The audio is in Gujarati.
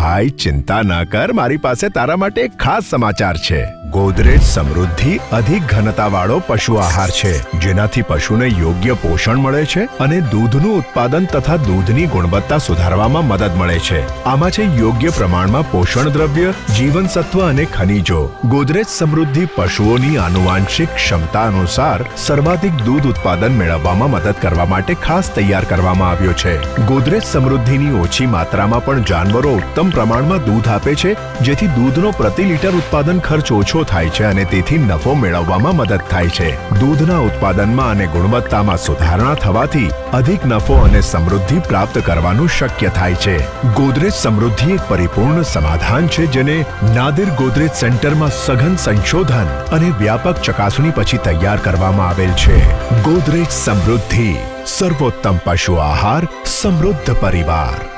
ભાઈ ચિંતા ના કર, મારી પાસે તારા માટે એક ખાસ સમાચાર છે. ગોદરેજ સમૃદ્ધિ અધિક ઘનતાવાળો પશુ આહાર છે, જેનાથી પશુને યોગ્ય પોષણ મળે છે અને દૂધનું ઉત્પાદન તથા દૂધની ગુણવત્તા સુધારવામાં મદદ મળે છે. આમાં છે યોગ્ય પ્રમાણમાં પોષણ દ્રવ્ય, જીવનસત્વ અને ખનિજો. ગોદરેજ સમૃદ્ધિ પશુઓની આનુવાંશિક ક્ષમતા અનુસાર સર્વાધિક દૂધ ઉત્પાદન મેળવવામાં મદદ કરવા માટે ખાસ તૈયાર કરવામાં આવ્યો છે. ગોદરેજ સમૃદ્ધિની ઓછી માત્રામાં પણ જાનવરો ઉત્તમ પ્રમાણમાં દૂધ આપે છે, જેથી દૂધનો પ્રતિ લીટર ઉત્પાદન ખર્ચ ઓછો થાય છે અને તેથી નફો મેળવવામાં મદદ થાય છે. દૂધના ઉત્પાદનમાં અને ગુણવત્તામાં સુધારણા થવાથી અધિક નફો અને સમૃદ્ધિ પ્રાપ્ત કરવાનું શક્ય થાય છે. ગોદરેજ સમૃદ્ધિ એક પરિપૂર્ણ સમાધાન છે, જેને નાદિર ગોદરેજ સેન્ટરમાં સઘન સંશોધન અને વ્યાપક ચકાસણી પછી તૈયાર કરવામાં આવેલ છે. ગોદરેજ સમૃદ્ધિ, સર્વોત્તમ પશુ આહાર, સમૃદ્ધ પરિવાર.